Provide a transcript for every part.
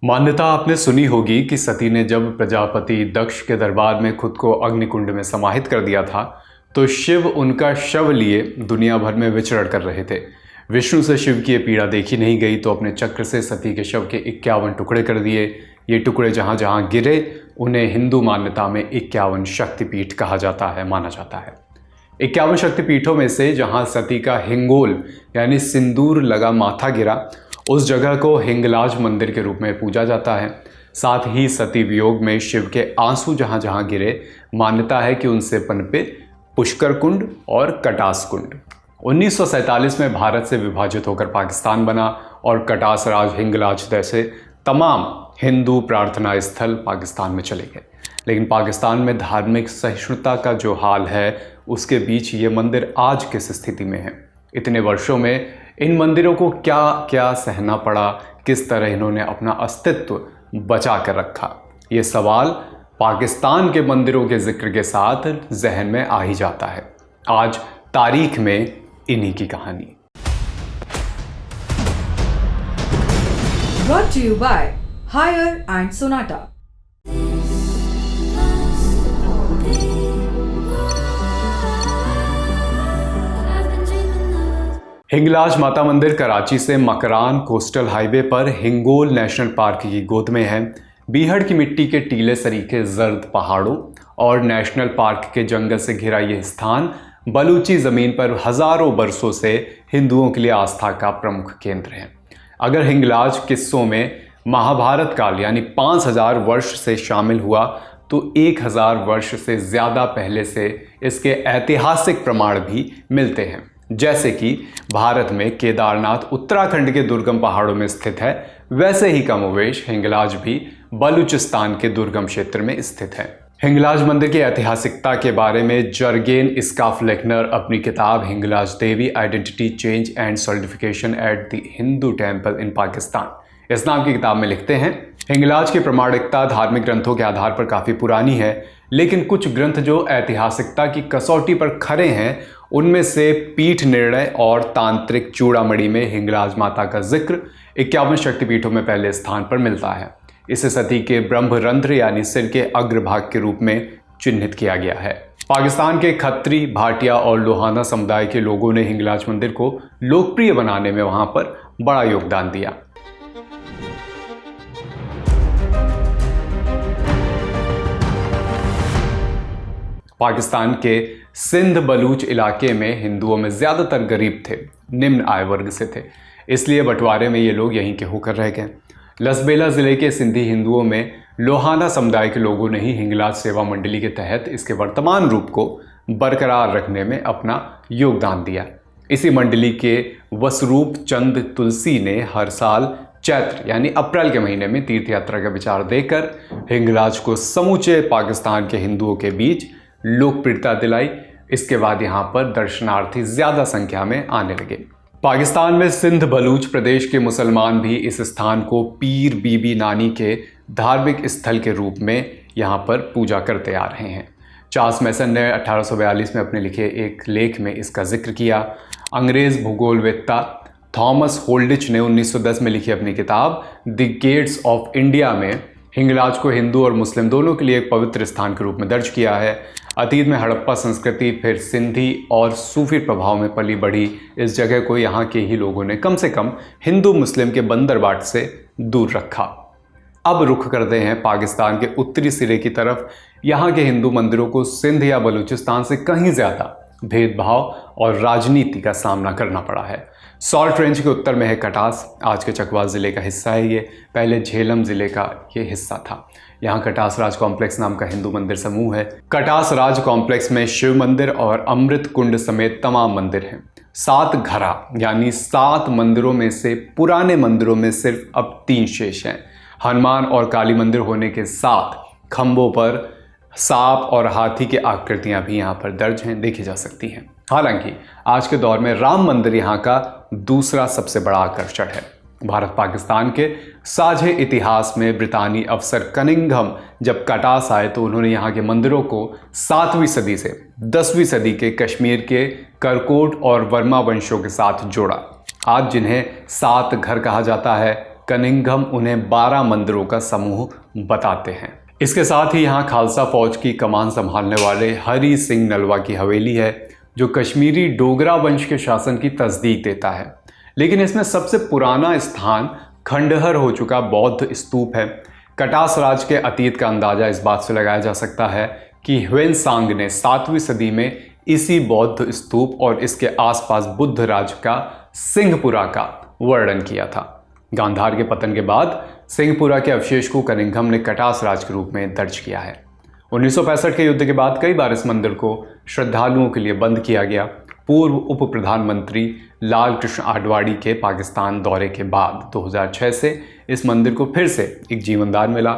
मान्यता आपने सुनी होगी कि सती ने जब प्रजापति दक्ष के दरबार में खुद को अग्निकुंड में समाहित कर दिया था तो शिव उनका शव लिए दुनिया भर में विचरण कर रहे थे। विष्णु से शिव की ये पीड़ा देखी नहीं गई तो अपने चक्र से सती के शव के 51 टुकड़े कर दिए। ये टुकड़े जहाँ जहाँ गिरे उन्हें हिंदू मान्यता में 51 शक्तिपीठ कहा जाता है, माना जाता है। 51 शक्तिपीठों में से जहाँ सती का हिंगोल यानी सिंदूर लगा माथा गिरा उस जगह को हिंगलाज मंदिर के रूप में पूजा जाता है। साथ ही सती वियोग में शिव के आंसू जहाँ जहाँ गिरे मान्यता है कि उनसे पनपे पुष्कर कुंड और कटास कुंड। 1947 में भारत से विभाजित होकर पाकिस्तान बना और कटास राज हिंगलाज जैसे तमाम हिंदू प्रार्थना स्थल पाकिस्तान में चले गए। लेकिन पाकिस्तान में धार्मिक सहिष्णुता का जो हाल है उसके बीच ये मंदिर आज किस स्थिति में है। इतने वर्षों में इन मंदिरों को क्या क्या सहना पड़ा, किस तरह इन्होंने अपना अस्तित्व बचा कर रखा, ये सवाल पाकिस्तान के मंदिरों के जिक्र के साथ जहन में आ ही जाता है। आज तारीख में इन्हीं की कहानी। Brought to you by Hire and Sonata. Hinglaj माता मंदिर कराची से मकरान कोस्टल हाईवे पर हिंगोल नेशनल पार्क की गोद में है। बीहड़ की मिट्टी के टीले सरीखे जर्द पहाड़ों और नेशनल पार्क के जंगल से घिरा यह स्थान बलूची ज़मीन पर हज़ारों बरसों से हिंदुओं के लिए आस्था का प्रमुख केंद्र है। अगर हिंगलाज किस्सों में महाभारत काल यानी 5000 वर्ष से शामिल हुआ तो 1000 वर्ष से ज़्यादा पहले से इसके ऐतिहासिक प्रमाण भी मिलते हैं। जैसे कि भारत में केदारनाथ उत्तराखंड के दुर्गम पहाड़ों में स्थित है, वैसे ही कमोवेश हिंगलाज भी बलूचिस्तान के दुर्गम क्षेत्र में स्थित है। हिंगलाज मंदिर की ऐतिहासिकता के बारे में जर्गेन इस्काफ लेकनर अपनी किताब Hinglaj Devi identity change and solidification at the Hindu temple in Pakistan इस नाम की किताब में लिखते हैं, हिंगलाज की प्रामाणिकता धार्मिक ग्रंथों के आधार पर काफ़ी पुरानी है, लेकिन कुछ ग्रंथ जो ऐतिहासिकता की कसौटी पर खरे हैं उनमें से पीठ निर्णय और तांत्रिक चूड़ामणि में हिंगलाज माता का जिक्र 51 शक्तिपीठों में पहले स्थान पर मिलता है। इसे सती के ब्रह्मरंध्र यानी सिर के अग्रभाग के रूप में चिन्हित किया गया है। पाकिस्तान के खत्री, भाटिया और लोहाना समुदाय के लोगों ने हिंगलाज मंदिर को लोकप्रिय बनाने में वहां पर बड़ा योगदान दिया। पाकिस्तान के सिंध बलूच इलाके में हिंदुओं में ज़्यादातर गरीब थे, निम्न आय वर्ग से थे, इसलिए बंटवारे में ये लोग यहीं के होकर रह गए। लसबेला ज़िले के सिंधी हिंदुओं में लोहाना समुदाय के लोगों ने ही हिंगलाज सेवा मंडली के तहत इसके वर्तमान रूप को बरकरार रखने में अपना योगदान दिया। इसी मंडली के वसरूप चंद तुलसी ने हर साल चैत्र यानी अप्रैल के महीने में तीर्थ यात्रा का विचार देकर हिंगलाज को समूचे पाकिस्तान के हिंदुओं के बीच लोकप्रियता दिलाई। इसके बाद यहाँ पर दर्शनार्थी ज़्यादा संख्या में आने लगे। पाकिस्तान में सिंध बलूच प्रदेश के मुसलमान भी इस स्थान को पीर बीबी नानी के धार्मिक स्थल के रूप में यहाँ पर पूजा करते आ रहे हैं। चार्ल्स मैसन ने 1842 में अपने लिखे एक लेख में इसका जिक्र किया। अंग्रेज़ भूगोलवेत्ता थॉमस होल्डिच ने 1910 में लिखी अपनी किताब द गेट्स ऑफ इंडिया में हिंगलाज को हिंदू और मुस्लिम दोनों के लिए एक पवित्र स्थान के रूप में दर्ज किया है। अतीत में हड़प्पा संस्कृति, फिर सिंधी और सूफी प्रभाव में पली बढ़ी इस जगह को यहाँ के ही लोगों ने कम से कम हिंदू मुस्लिम के बंदरबाट से दूर रखा। अब रुख करते हैं पाकिस्तान के उत्तरी सिरे की तरफ। यहाँ के हिंदू मंदिरों को सिंध या बलूचिस्तान से कहीं ज़्यादा भेदभाव और राजनीति का सामना करना पड़ा है। सॉल्ट रेंज के उत्तर में है कटास, आज के चकवाल ज़िले का हिस्सा है ये, पहले झेलम ज़िले का ये हिस्सा था। यहाँ कटास राज कॉम्प्लेक्स नाम का हिंदू मंदिर समूह है। कटास राज कॉम्प्लेक्स में शिव मंदिर और अमृत कुंड समेत तमाम मंदिर हैं। 7 घरा यानी 7 मंदिरों में से पुराने मंदिरों में सिर्फ अब 3 शेष हैं। हनुमान और काली मंदिर होने के साथ खंभों पर सांप और हाथी की आकृतियां भी यहाँ पर दर्ज हैं, देखी जा सकती हैं। हालांकि आज के दौर में राम मंदिर यहाँ का दूसरा सबसे बड़ा आकर्षण है। भारत पाकिस्तान के साझे इतिहास में ब्रितानी अफसर कनिंघम जब कटास आए तो उन्होंने यहाँ के मंदिरों को 7वीं सदी से 10वीं सदी के कश्मीर के करकोट और वर्मा वंशों के साथ जोड़ा। आज जिन्हें 7 घर कहा जाता है कनिंघम उन्हें 12 मंदिरों का समूह बताते हैं। इसके साथ ही यहाँ खालसा फौज की कमान संभालने वाले हरि सिंह नलवा की हवेली है, जो कश्मीरी डोगरा वंश के शासन की तस्दीक देता है। लेकिन इसमें सबसे पुराना स्थान खंडहर हो चुका बौद्ध स्तूप है। कटास राज के अतीत का अंदाजा इस बात से लगाया जा सकता है कि ह्वेनसांग ने 7वीं सदी में इसी बौद्ध स्तूप और इसके आसपास बुद्ध राज का सिंहपुरा का वर्णन किया था। गांधार के पतन के बाद सिंहपुरा के अवशेष को कनिंघम ने कटास राज के रूप में दर्ज किया है। 1965 के युद्ध के बाद कई बार इस मंदिर को श्रद्धालुओं के लिए बंद किया गया। पूर्व उप प्रधानमंत्री लाल कृष्ण आडवाणी के पाकिस्तान दौरे के बाद 2006 से इस मंदिर को फिर से एक जीवनदान मिला।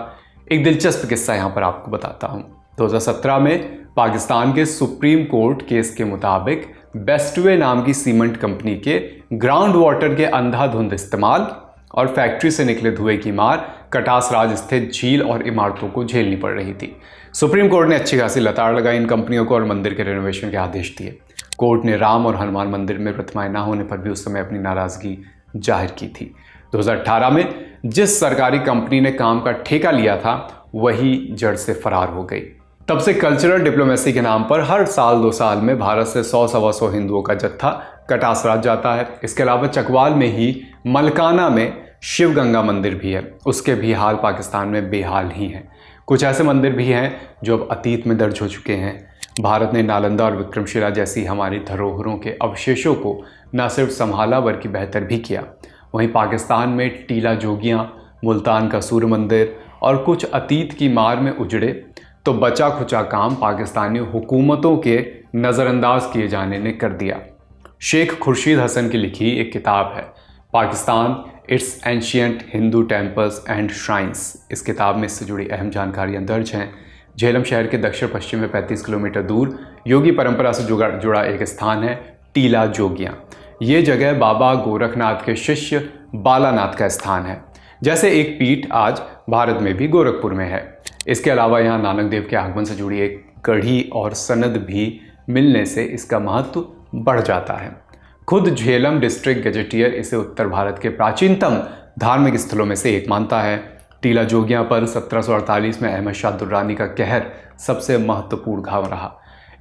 एक दिलचस्प किस्सा यहाँ पर आपको बताता हूँ। 2017 में पाकिस्तान के सुप्रीम कोर्ट केस के मुताबिक बेस्टवे नाम की सीमेंट कंपनी के ग्राउंड वाटर के अंधाधुंध इस्तेमाल और फैक्ट्री से निकले धुएं की मार कटास राज स्थित झील और इमारतों को झेलनी पड़ रही थी। सुप्रीम कोर्ट ने अच्छी खासी लताड़ लगाई इन कंपनियों को और मंदिर के रेनोवेशन के आदेश दिए। कोर्ट ने राम और हनुमान मंदिर में प्रतिमाएं न होने पर भी उस समय अपनी नाराजगी जाहिर की थी। 2018 में जिस सरकारी कंपनी ने काम का ठेका लिया था वही जड़ से फरार हो गई। तब से कल्चरल डिप्लोमेसी के नाम पर हर साल 2 साल में भारत से 100-125 हिंदुओं का जत्था कटास राज जाता है। इसके अलावा चकवाल में ही मलकाना में शिव गंगा मंदिर भी है, उसके भी हाल पाकिस्तान में बेहाल ही हैं। कुछ ऐसे मंदिर भी हैं जो अब अतीत में दर्ज हो चुके हैं। भारत ने नालंदा और विक्रमशिला जैसी हमारी धरोहरों के अवशेषों को न सिर्फ संभाला बल्कि बेहतर भी किया। वहीं पाकिस्तान में टीला जोगियाँ, मुल्तान का सूर्य मंदिर और कुछ अतीत की मार में उजड़े तो बचा खुचा काम पाकिस्तानी हुकूमतों के नज़रअंदाज किए जाने ने कर दिया। शेख खुर्शीद हसन की लिखी एक किताब है Pakistan, it's ancient Hindu temples and shrines. इस किताब में इससे जुड़ी अहम जानकारियाँ दर्ज हैं। झेलम शहर के दक्षिण पश्चिम में 35 किलोमीटर दूर योगी परंपरा से जुड़ा एक स्थान है टीला जोगियाँ। ये जगह बाबा गोरखनाथ के शिष्य बालानाथ का स्थान है। जैसे एक पीठ आज भारत में भी गोरखपुर में है। इसके अलावा यहाँ नानक देव के आगमन से जुड़ी एक कड़ी और सनद भी मिलने से इसका महत्व बढ़ जाता है। खुद झेलम डिस्ट्रिक्ट गजेटियर इसे उत्तर भारत के प्राचीनतम धार्मिक स्थलों में से एक मानता है। टीला जोगियाँ पर 1748 में अहमद शाह दुर्रानी का कहर सबसे महत्वपूर्ण घाव रहा।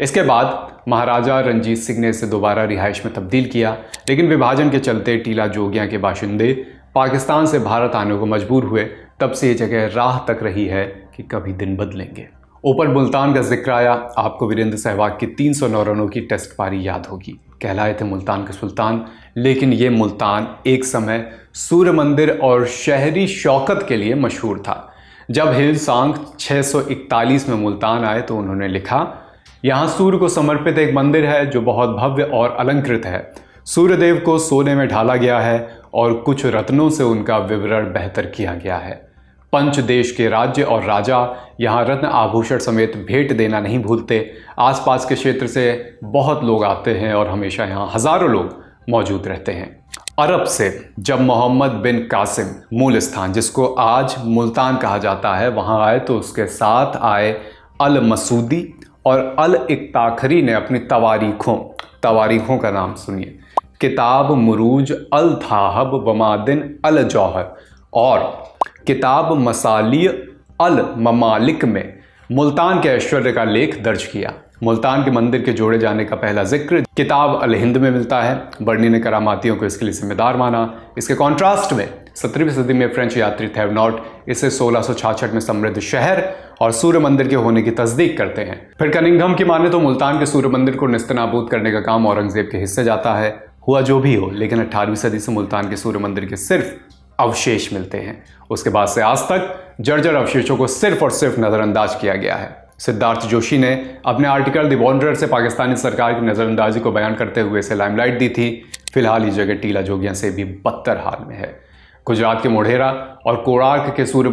इसके बाद महाराजा रंजीत सिंह ने इसे दोबारा रिहाइश में तब्दील किया, लेकिन विभाजन के चलते टीला जोगियाँ के बाशिंदे पाकिस्तान से भारत आने को मजबूर हुए। तब से ये जगह राह तक रही है कि कभी दिन बदलेंगे। ऊपर मुल्तान का जिक्र आया, आपको वीरेंद्र सहवाग की 309 रनों की टेस्ट पारी याद होगी। कहलाए थे मुल्तान के सुल्तान, लेकिन ये मुल्तान एक समय सूर्य मंदिर और शहरी शौकत के लिए मशहूर था। जब हिलसांग 641 में मुल्तान आए तो उन्होंने लिखा, यहाँ सूर्य को समर्पित एक मंदिर है जो बहुत भव्य और अलंकृत है। सूर्यदेव को सोने में ढाला गया है और कुछ रत्नों से उनका विवरण बेहतर किया गया है। पंच देश के राज्य और राजा यहाँ रत्न आभूषण समेत भेंट देना नहीं भूलते। आसपास के क्षेत्र से बहुत लोग आते हैं और हमेशा यहाँ हजारों लोग मौजूद रहते हैं। अरब से जब मोहम्मद बिन कासिम, मूल स्थान जिसको आज मुल्तान कहा जाता है, वहाँ आए तो उसके साथ आए अल मसूदी और अल इक्ताखरी ने अपनी तवारीखों का नाम सुनिए, किताब मुरूज अल थाहब वमादिन अल जौहर और किताब मसाली अल ममालिक में मुल्तान के ऐश्वर्य का लेख दर्ज किया। मुल्तान के मंदिर के जोड़े जाने का पहला जिक्र किताब अल हिंद में मिलता है। बर्नी ने करामातियों को इसके लिए जिम्मेदार माना। इसके कॉन्ट्रास्ट में 17वीं सदी में फ्रेंच यात्री थेवनॉट इसे 1666 में समृद्ध शहर और सूर्य मंदिर के होने की तस्दीक करते हैं। फिर कनिंघम की माने तो मुल्तान के सूर्य मंदिर को नेस्तनाबूद करने का काम औरंगजेब के हिस्से जाता है। हुआ जो भी हो, लेकिन 18वीं सदी से मुल्तान के सूर्य मंदिर के सिर्फ अवशेष मिलते हैं। उसके बाद से आज तक जर्जर अवशेषों को सिर्फ और सिर्फ नज़रअंदाज किया गया है। सिद्धार्थ जोशी ने अपने आर्टिकल द वॉन्डरर से पाकिस्तानी सरकार की नज़रअंदाजी को बयान करते हुए इसे लाइमलाइट दी थी। फिलहाल ये जगह टीला जोगियाँ से भी बदतर हाल में है। गुजरात के मोढेरा और कोणार्क के सूर्य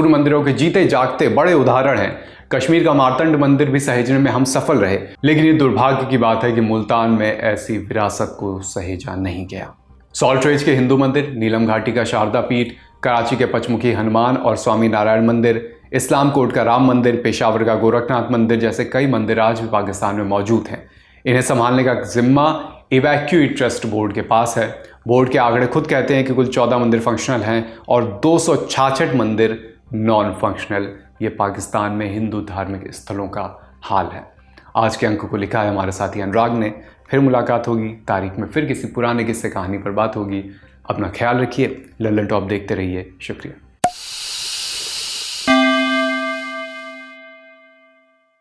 मंदिरों के जीते जागते बड़े उदाहरण हैं। कश्मीर का मार्तंड मंदिर भी सहेजने में हम सफल रहे, लेकिन ये दुर्भाग्य की बात है कि मुल्तान में ऐसी विरासत को सहेजा नहीं गया। सॉल्ट रेंज के हिंदू मंदिर, नीलम घाटी का शारदा पीठ, कराची के पचमुखी हनुमान और स्वामी नारायण मंदिर, इस्लाम कोट का राम मंदिर, पेशावर का गोरखनाथ मंदिर जैसे कई मंदिर आज भी पाकिस्तान में मौजूद हैं। इन्हें संभालने का जिम्मा इवैक्यूएट ट्रस्ट बोर्ड के पास है। बोर्ड के आंकड़े खुद कहते हैं कि कुल 14 मंदिर फंक्शनल हैं और 266 मंदिर नॉन फंक्शनल। ये पाकिस्तान में हिंदू धार्मिक स्थलों का हाल है। आज के अंक को लिखा है हमारे साथी अनुराग ने। फिर मुलाकात होगी, तारीख में फिर किसी पुराने किस्से कहानी पर बात होगी। अपना ख्याल रखिए। लल्लन टॉप देखते रहिए। शुक्रिया।